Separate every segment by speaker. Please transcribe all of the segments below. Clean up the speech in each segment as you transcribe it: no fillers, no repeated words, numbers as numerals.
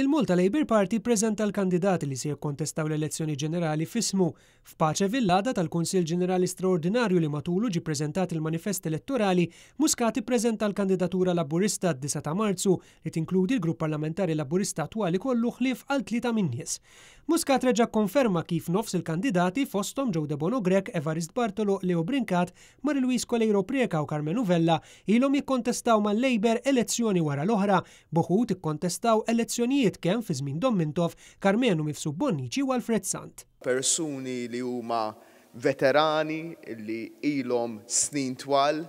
Speaker 1: il-Malta Labour Party ppreżenta l-kandidati li se jikkontestaw l-elezzjoni ġenerali f'ismu. F'Paċe Villada tal-Kunsill Ġenerali Straordinarju li matulu ġie ppreżentat il-manifest elettorali, Muscat ippreżenta l-kandidatura Laburista d-9 ta' Marzu li tinkludi l-Grupp Parlamentari Laburista attwali kollu ħlief għal 3 min nies. Muscat reġa' konferma kif nofs il-kandidati fosthom Joe De Bono Grek, Evarist Bartolo, Leo Brincat, Mari-Luis Coleiro Prieka u Carmen Uvella ilhom jikkontestaw mal-Labour elezzjoni wara l-oħra, boħud ikkontestaw elezzjonijiet kemm fi żmien Dom Mintoff, Carmenu Mifsud Bonnici u Alfred Sant.
Speaker 2: Persuni li huma veterani illi ilhom snin twal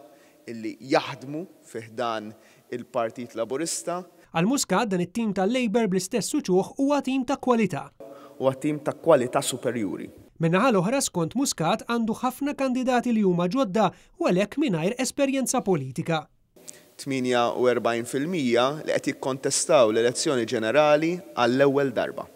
Speaker 2: illi jaħdmu fih dan il-Partit Laburista.
Speaker 1: Għal Muscat dan it-tim tal-Labour bl-istess uċuħ huwa tim ta' kwalità.
Speaker 2: Huwa tim ta' kwalità superjuri.
Speaker 1: Min-naħa l-oħra skont Muscat għandu ħafna kandidati li huma ġodda u għalhekk mingħajr esperjenza politika.
Speaker 2: 48% li qed jikkontestaw l-elezzjoni ġenerali għall-ewwel darba.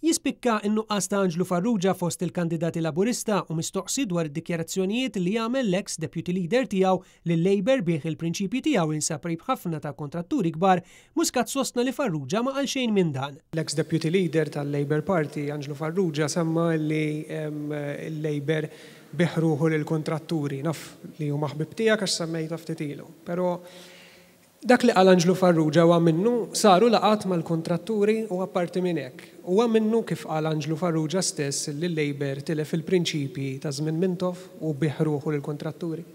Speaker 1: Jispikka n-nuqqas ta' Anġlu Farrugia fost il-kandidati Laburista u mistoqsi dwar id-dikjarazzjonijiet li jagħmel l-ex deputy leader tiegħu li l-Labour bih il-prinċipji tiegħu jinsab qrib ħafna ta' kontratturi kbar, Muscat sostna li Farrugia ma qal xejn minn dan.
Speaker 3: L-ex deputy leader tal-Labour Party, Anġlu Farrugia, semma li l-Labour biħruħu lill-kontratturi, naf li huma ħbib tiegħek għax semmejta ftit ilu. Però dak li qal Anġlu Farrugia huwa minnu saru laqat mal-kontratturi u apparti minn hekk. Huwa minnu kif qal Anġlu Farrugia stess li l-Labour tilef il-prinċipji ta' żmien Mintoff u biħruħu lill-kontratturi.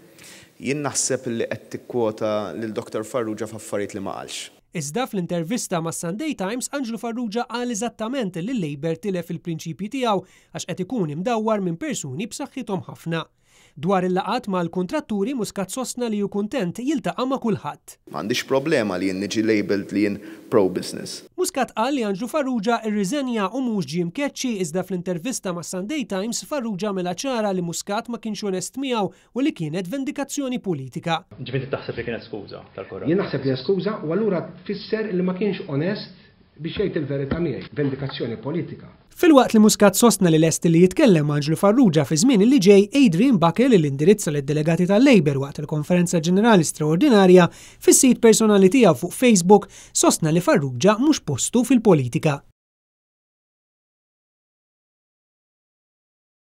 Speaker 2: Jien naħseb li qed tikkwota lil Dr. Farrugia f'affarijiet li ma qalx.
Speaker 1: Iżda fl-intervista ma' Sunday Times, Anġlu Farrugia qal eżattament li l-Labour tilef il-prinċipji tiegħu għax qed ikun imdawwar minn persuni b'saħħithom ħafna. Dwar il-laqat mal-kontratturi Muscat sostna li hu kuntent jiltaqa' ma' kulħadd.
Speaker 2: M'għandix problema li jien niġi labeled li jien pro-business.
Speaker 1: Muscat qal li Anġlu Farrugia irriżenja u mhux ġie mkeċċi iżda fl-intervista ma' Sunday Times Farrugia mela ċara li Muscat ma kienx onest miegħu u li kienet vendikazzjoni politika.
Speaker 4: Ġifieri taħseb li kienet skuża tal-korra?
Speaker 5: Jien naħseb li skuża u allura tfisser li ma kienx onest biex jgħid il-verità miegħi, vendikazzjoni politika.
Speaker 1: Fil-waqt li Muscat sostna li lest li jitkellem Anġlu Farrugia fi żmien li ġej, Adrian Buckle li l-indirizza lid-delegati tal-Labour waqt il-konferenza ġenerali straordinarja fis-sit personali tiegħu fuq Facebook sostna li Farrugia mhux postu fil-politika.